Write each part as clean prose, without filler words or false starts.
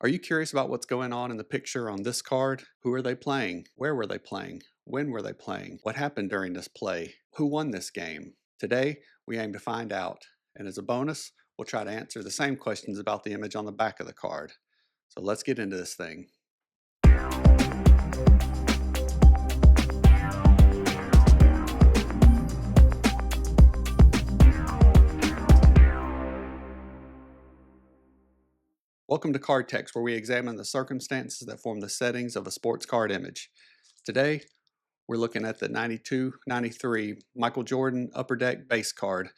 Are you curious about what's going on in the picture on this card? Who are they playing? Where were they playing? When were they playing? What happened during this play? Who won this game? Today, we aim to find out. And as a bonus, we'll try to answer the same questions about the image on the back of the card. So let's get into this thing. Welcome to Cardtext, where we examine the circumstances that form the settings of a sports card image. Today, we're looking at the 92-93 Michael Jordan Upper Deck base card,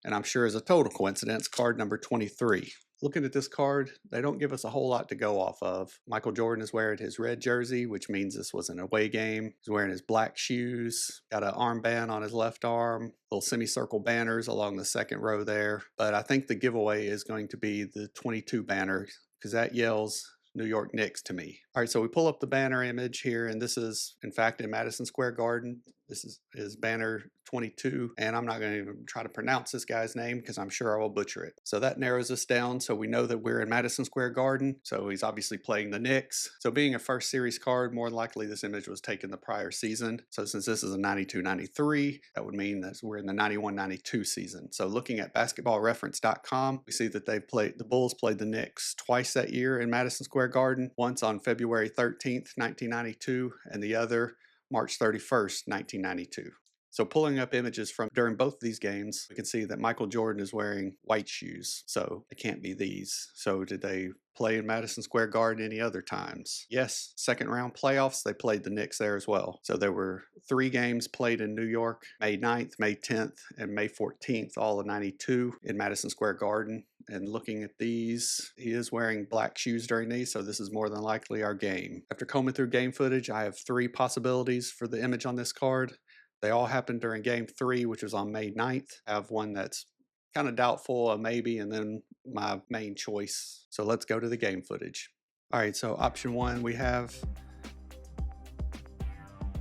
and I'm sure as a total coincidence, card number 23. Looking at this card, they don't give us a whole lot to go off of. Michael Jordan is wearing his red jersey, which means this was an away game. He's wearing his black shoes, got an armband on his left arm, little semicircle banners along the second row there. But I think the giveaway is going to be the 22 banner, because that yells New York Knicks to me. All right, so we pull up the banner image here, and this is, in fact, in Madison Square Garden. This is banner 22, and I'm not going to even try to pronounce this guy's name because I'm sure I will butcher it. So that narrows us down, so we know that we're in Madison Square Garden, so he's obviously playing the Knicks. So being a first series card, more than likely this image was taken the prior season. So since this is a 92-93, that would mean that we're in the 91-92 season. So looking at basketballreference.com, we see that the Bulls played the Knicks twice that year in Madison Square Garden, once on February 13th, 1992, and the other March 31st, 1992. So pulling up images from during both of these games, we can see that Michael Jordan is wearing white shoes, so it can't be these. So did they play in Madison Square Garden any other times? Yes, second round playoffs, they played the Knicks there as well. So there were 3 games played in New York, May 9th, May 10th, and May 14th, all of 92 in Madison Square Garden. And looking at these, he is wearing black shoes during these, so this is more than likely our game. After combing through game footage, I have 3 possibilities for the image on this card. They all happened during game 3, which was on May 9th. I have one that's kind of doubtful, a maybe, and then my main choice. So let's go to the game footage. All right, so option 1, we have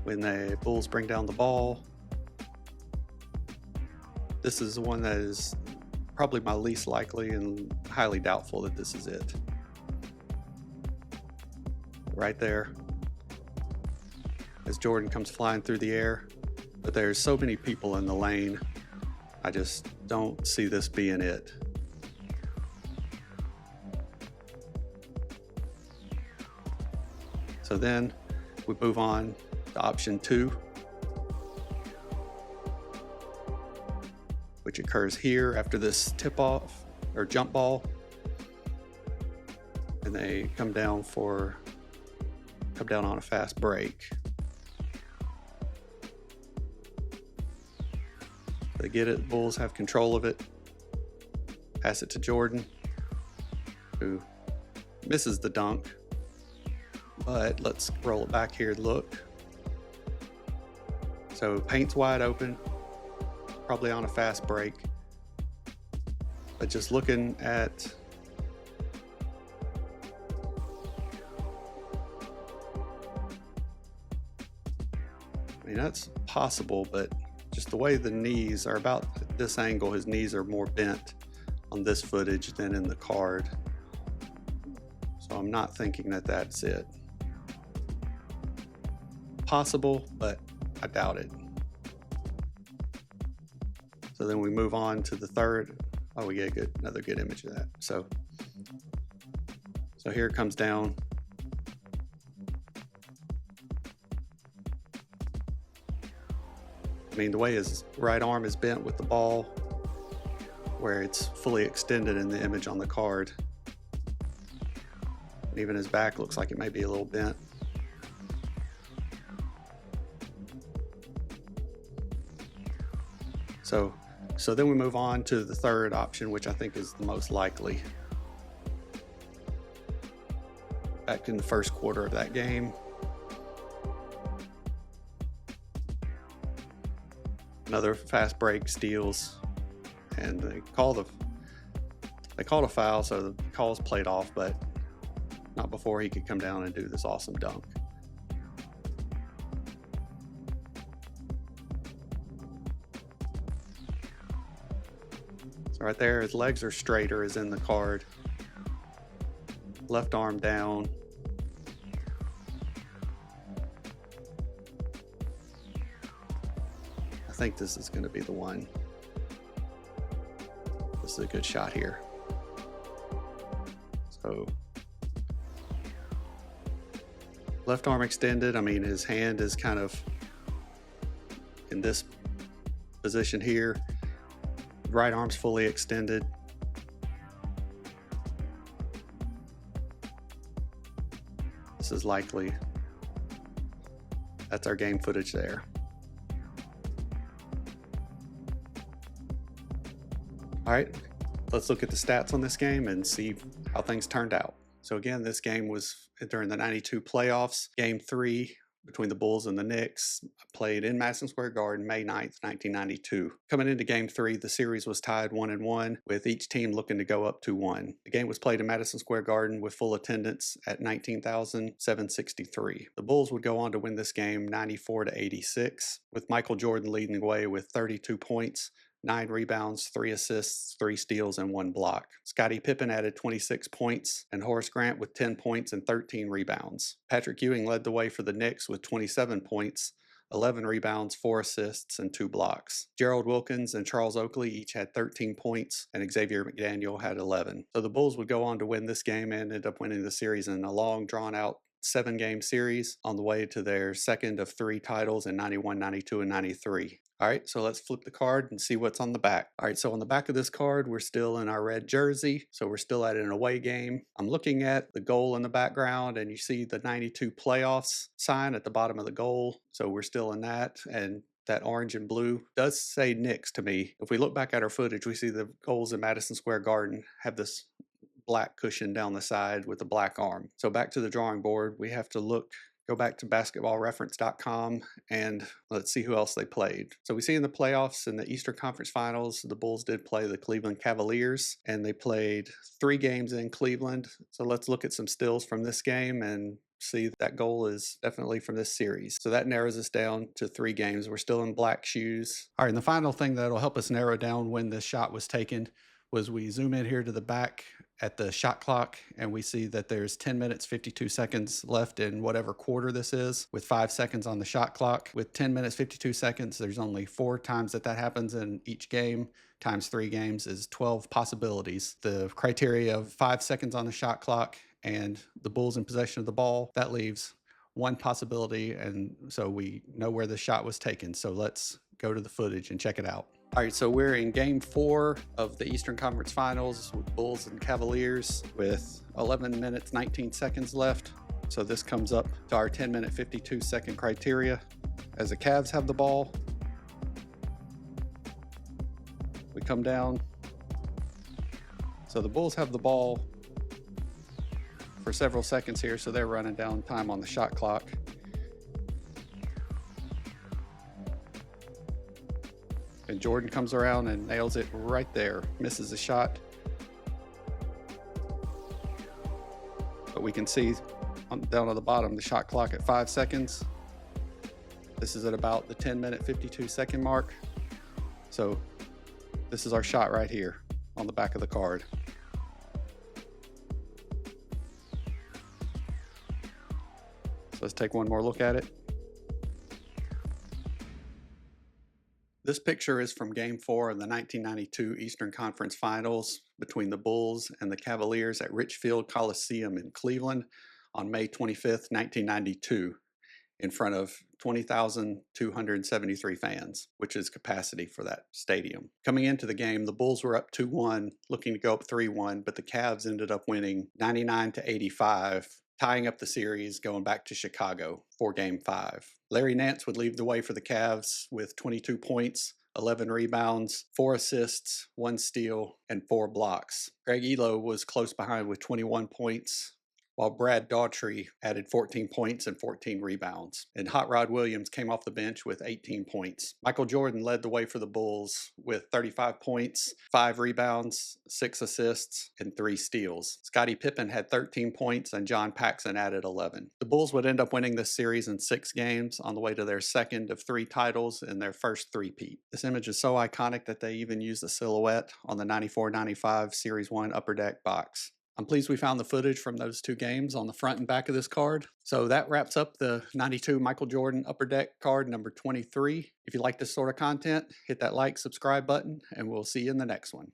when the Bulls bring down the ball. This is the one that is probably my least likely and highly doubtful that this is it. Right there, as Jordan comes flying through the air. But there's so many people in the lane, I just don't see this being it. So then we move on to option 2, which occurs here after this tip-off or jump ball. And they come down on a fast break. They get it, Bulls have control of it, pass it to Jordan, who misses the dunk. But let's roll it back here and look. So paint's wide open, probably on a fast break. But just looking at that's possible, but just the way the knees are about this angle, his knees are more bent on this footage than in the card. So I'm not thinking that that's it. Possible, but I doubt it. So then we move on to the third. Oh, we get another good image of that. So here it comes down. I mean, the way his right arm is bent with the ball, where it's fully extended in the image on the card. And even his back looks like it may be a little bent. So then we move on to the third option, which I think is the most likely. Back in the first quarter of that game. Another fast break, steals, and they called a foul, so the call's played off, but not before he could come down and do this awesome dunk. So right there, his legs are straighter as in the card. left arm down. I think this is going to be the one. This is a good shot here. So left arm extended. I mean, his hand is kind of in this position here. Right arm's fully extended. This is likely, that's our game footage there. All right, let's look at the stats on this game and see how things turned out. So again, this game was during the 92 playoffs. Game 3 between the Bulls and the Knicks played in Madison Square Garden, May 9th, 1992. Coming into Game 3, the series was tied 1-1, with each team looking to go up 2-1. The game was played in Madison Square Garden with full attendance at 19,763. The Bulls would go on to win this game 94-86, with Michael Jordan leading the way with 32 points, 9 rebounds, 3 assists, 3 steals, and 1 block. Scottie Pippen added 26 points, and Horace Grant with 10 points and 13 rebounds. Patrick Ewing led the way for the Knicks with 27 points, 11 rebounds, 4 assists, and 2 blocks. Gerald Wilkins and Charles Oakley each had 13 points, and Xavier McDaniel had 11. So the Bulls would go on to win this game and ended up winning the series in a long, drawn-out 7-game series on the way to their second of 3 titles in 91, 92, and 93. All right, so let's flip the card and see what's on the back. All right, so on the back of this card, we're still in our red jersey, so we're still at an away game. I'm looking at the goal in the background, and you see the 92 playoffs sign at the bottom of the goal, so we're still in that, and that orange and blue does say Knicks to me. If we look back at our footage, we see the goals in Madison Square Garden have this black cushion down the side with a black arm. So back to the drawing board, we have to go back to basketballreference.com and let's see who else they played. So we see in the playoffs in the Eastern Conference Finals, the Bulls did play the Cleveland Cavaliers, and they played 3 games in Cleveland. So let's look at some stills from this game and see that goal is definitely from this series. So that narrows us down to 3 games. We're still in black shoes. All right, and the final thing that'll help us narrow down when this shot was taken was we zoom in here to the back at the shot clock, and we see that there's 10 minutes, 52 seconds left in whatever quarter this is, with 5 seconds on the shot clock. With 10 minutes, 52 seconds, there's only 4 times that happens in each game, times 3 games is 12 possibilities. The criteria of 5 seconds on the shot clock and the Bulls in possession of the ball, that leaves 1 possibility, and so we know where the shot was taken. So let's go to the footage and check it out. All right, so we're in Game 4 of the Eastern Conference Finals with Bulls and Cavaliers with 11 minutes, 19 seconds left. So this comes up to our 10-minute, 52-second criteria. As the Cavs have the ball, we come down. So the Bulls have the ball for several seconds here, so they're running down time on the shot clock. And Jordan comes around and nails it right there. Misses the shot. But we can see down at the bottom the shot clock at 5 seconds. This is at about the 10-minute, 52-second mark. So this is our shot right here on the back of the card. So let's take one more look at it. This picture is from Game 4 of the 1992 Eastern Conference Finals between the Bulls and the Cavaliers at Richfield Coliseum in Cleveland on May 25th, 1992, in front of 20,273 fans, which is capacity for that stadium. Coming into the game, the Bulls were up 2-1, looking to go up 3-1, but the Cavs ended up winning 99-85, tying up the series, going back to Chicago for Game 5. Larry Nance would lead the way for the Cavs with 22 points, 11 rebounds, 4 assists, 1 steal, and 4 blocks. Greg Elo was close behind with 21 points, while Brad Daughtry added 14 points and 14 rebounds. And Hot Rod Williams came off the bench with 18 points. Michael Jordan led the way for the Bulls with 35 points, 5 rebounds, 6 assists, and 3 steals. Scottie Pippen had 13 points, and John Paxson added 11. The Bulls would end up winning this series in 6 games on the way to their second of 3 titles and their first three-peat. This image is so iconic that they even used the silhouette on the 94-95 Series 1 Upper Deck box. I'm pleased we found the footage from those two games on the front and back of this card. So that wraps up the 92 Michael Jordan Upper Deck card number 23. If you like this sort of content, hit that like, subscribe button, and we'll see you in the next one.